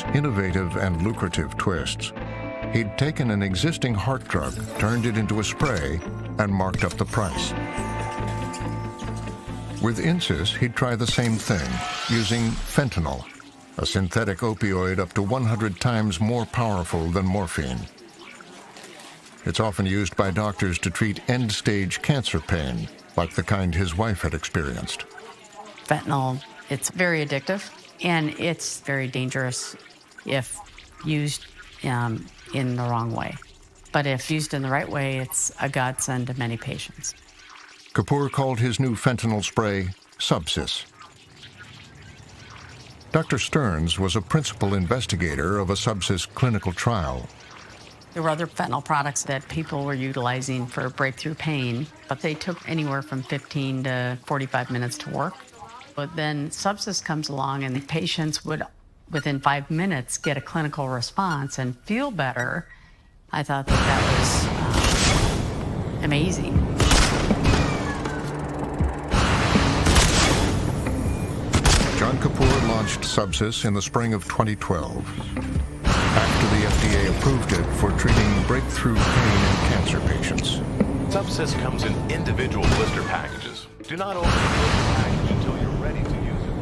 Subsys' innovative and lucrative twists. He'd taken an existing heart drug, turned it into a spray, and marked up the price. With Insys, he'd try the same thing, using fentanyl, a synthetic opioid up to 100 times more powerful than morphine. It's often used by doctors to treat end-stage cancer pain, like the kind his wife had experienced. Fentanyl, it's very addictive, and it's very dangerous if used in the wrong way. But if used in the right way, it's a godsend to many patients. Kapoor called his new fentanyl spray Subsys. Dr. Stearns was a principal investigator of a Subsys clinical trial. There were other fentanyl products that people were utilizing for breakthrough pain, but they took anywhere from 15 to 45 minutes to work. But then Subsys comes along and the patients would, within 5 minutes, get a clinical response and feel better. I thought that was amazing. John Kapoor launched Subsys in the spring of 2012. After the FDA approved it for treating breakthrough pain in cancer patients. Subsys comes in individual blister packages. Do not open the blister package until you're ready to use it.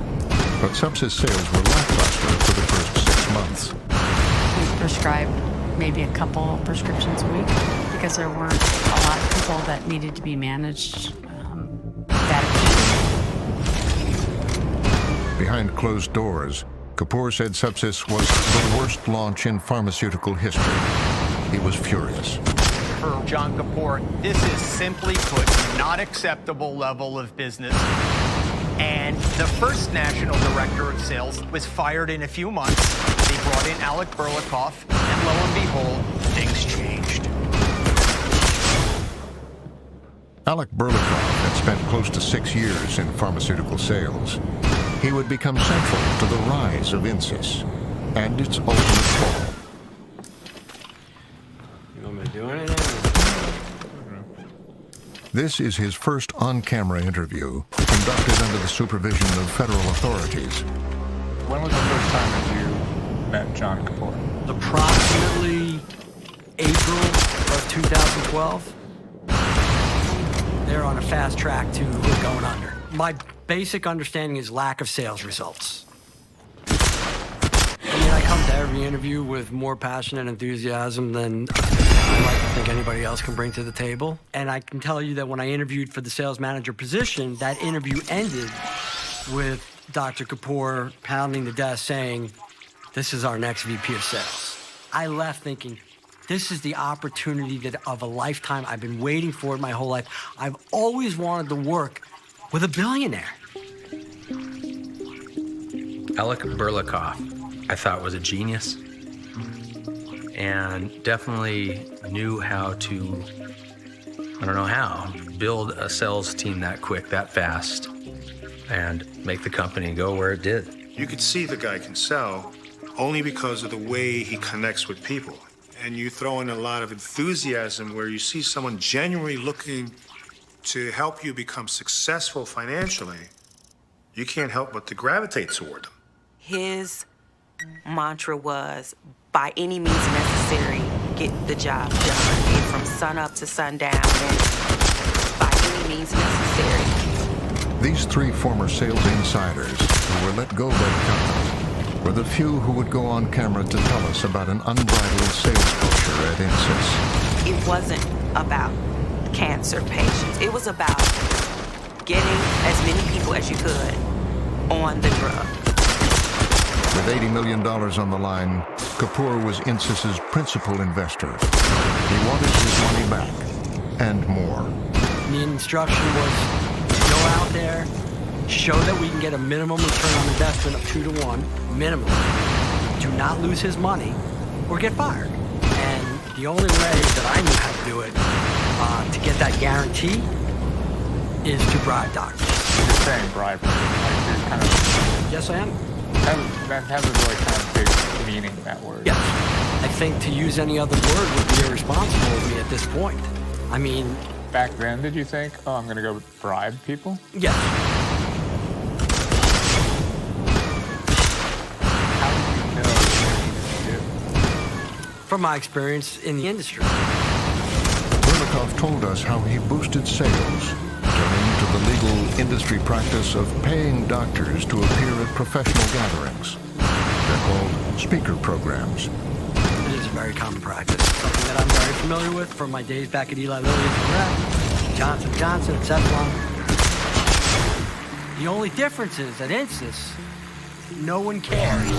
But Subsys sales were lackluster for the first 6 months. We prescribed maybe a couple prescriptions a week because there weren't a lot of people that needed to be managed that acutely. Behind closed doors, Kapoor said Subsys was the worst launch in pharmaceutical history. He was furious. For John Kapoor, this is simply put not acceptable level of business. And the first national director of sales was fired in a few months. They brought in Alec Berlikoff, and lo and behold, things changed. Alec Berlikoff had spent close to 6 years in pharmaceutical sales. He would become central to the rise of Insys and its ultimate fall. You want me to do anything? This is his first on-camera interview, conducted under the supervision of federal authorities. When was the first time that you met John Kapoor? Approximately April of 2012. They're on a fast track to going under. My basic understanding is lack of sales results. I mean, I come to every interview with more passion and enthusiasm than I like to think anybody else can bring to the table. And I can tell you that when I interviewed for the sales manager position, that interview ended with Dr. Kapoor pounding the desk saying, "This is our next VP of sales." I left thinking, this is the opportunity of a lifetime. I've been waiting for it my whole life. I've always wanted to work with a billionaire. Alec Berlikoff, I thought, was a genius and definitely knew how to, I don't know how, build a sales team that quick, that fast, and make the company go where it did. You could see the guy can sell only because of the way he connects with people. And you throw in a lot of enthusiasm where you see someone genuinely looking to help you become successful financially, you can't help but to gravitate toward them. His mantra was, by any means necessary, get the job done. And from sun up to sundown, and by any means necessary. These 3 former sales insiders who were let go by the company were the few who would go on camera to tell us about an unbridled sales culture at Insys. It wasn't about cancer patients. It was about getting as many people as you could on the drug. With $80 million on the line, Kapoor was Insys's principal investor. He wanted his money back, and more. The instruction was to go out there, show that we can get a minimum return on investment of 2 to 1, minimum. Do not lose his money or get fired. And the only way that I knew how to do it, to get that guarantee, is to bribe doctors. You're saying bribery. Like you're kind of, Yes, I am. that has a really kind of big meaning, that word. Yes. I think to use any other word would be irresponsible of me at this point. I mean... Back then, did you think, oh, I'm going to go bribe people? Yes. How did you know from my experience in the industry. Berlikov told us how he boosted sales, turning to the legal industry practice of paying doctors to appear at professional gatherings. They're called speaker programs. It is a very common practice, something that I'm very familiar with from my days back at Eli Lilly as a rep, Johnson & Johnson, et cetera. The only difference is at Insys, no one cares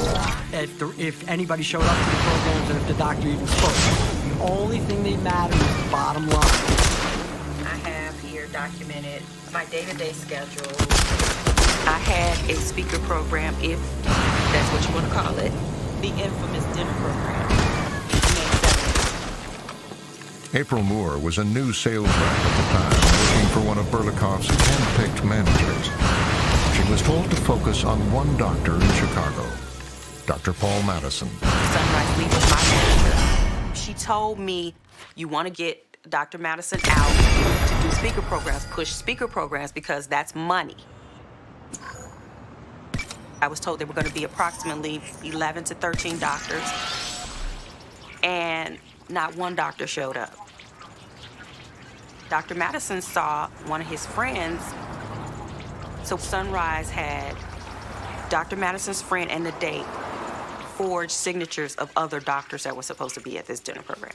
if anybody showed up to the programs and if the doctor even spoke. The only thing that matters is the bottom line. I have here documented my day-to-day schedule. I had a speaker program, if that's what you want to call it, the infamous dinner program. April Moore was a new sales rep at the time, working for one of Berlikov's hand-picked managers. She was told to focus on one doctor in Chicago, Dr. Paul Madison. Sunrise Lee was my manager. She told me, you want to get Dr. Madison out to do speaker programs, push speaker programs, because that's money. I was told there were going to be approximately 11 to 13 doctors, and not one doctor showed up. Dr. Madison saw one of his friends. So Sunrise had Dr. Madison's friend and the date forged signatures of other doctors that were supposed to be at this dinner program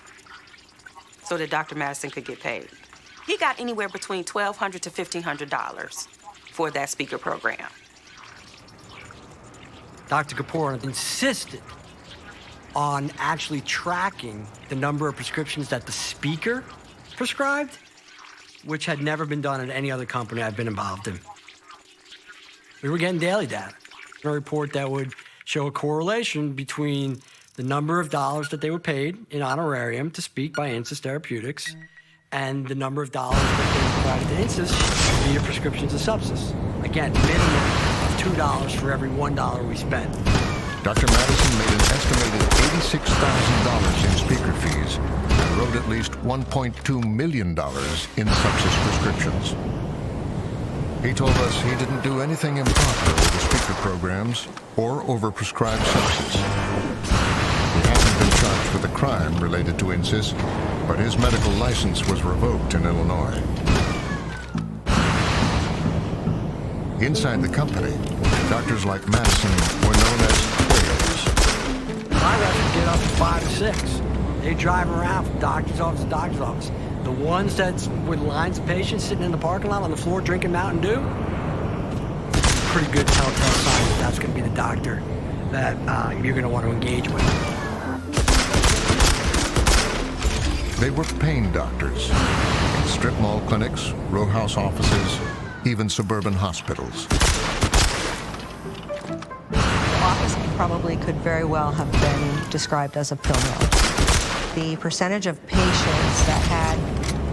so that Dr. Madison could get paid. He got anywhere between $1,200 to $1,500 for that speaker program. Dr. Kapoor insisted on actually tracking the number of prescriptions that the speaker prescribed, which had never been done at any other company I've been involved in. We were getting daily data, a report that would show a correlation between the number of dollars that they were paid in honorarium to speak by Insys Therapeutics and the number of dollars that they provided to Insys via prescriptions of substance. Again, minimum of $2 for every $1 we spent. Dr. Madison made an estimated $86,000 in speaker fees and wrote at least $1.2 million in substance prescriptions. He told us he didn't do anything improper with the speaker programs or overprescribed substance. He hasn't been charged with a crime related to Insys, but his medical license was revoked in Illinois. Inside the company, doctors like Madison were known as whales. My reps would get up at 5 to 6. They drive around from doctor's office to doctor's office. The ones that's with lines of patients sitting in the parking lot on the floor drinking Mountain Dew, pretty good telltale sign that that's going to be the doctor that you're going to want to engage with. They were pain doctors in strip mall clinics, row house offices, even suburban hospitals. The office probably could very well have been described as a pill mill. The percentage of patients that had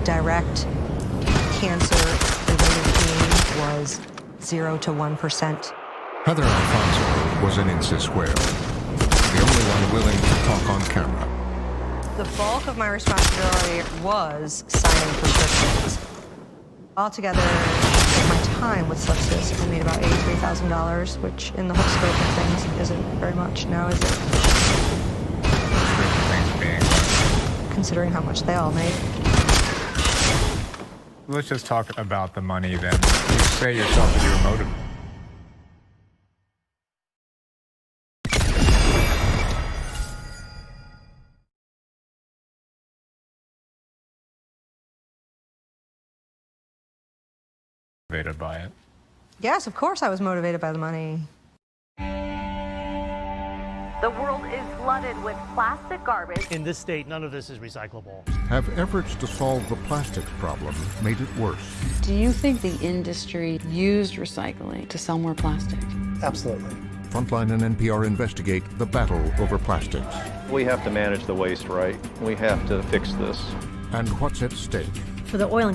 direct cancer-related pain was 0 to 1%. Heather Alfonso was an Insys whale, the only one willing to talk on camera. The bulk of my responsibility was signing prescriptions. Altogether, in my time with Subsys, I made about $83,000, which in the whole scope of things isn't very much now, is it? Considering how much they all made. Let's just talk about the money then. You say yourself that you were motivated. By it. Yes, of course I was motivated by the money. The world is flooded with plastic garbage. In this state, none of this is recyclable. Have efforts to solve the plastics problem made it worse? Do you think the industry used recycling to sell more plastic? Absolutely. Frontline and NPR investigate the battle over plastics. We have to manage the waste right. We have to fix this. And what's at stake? For the oil and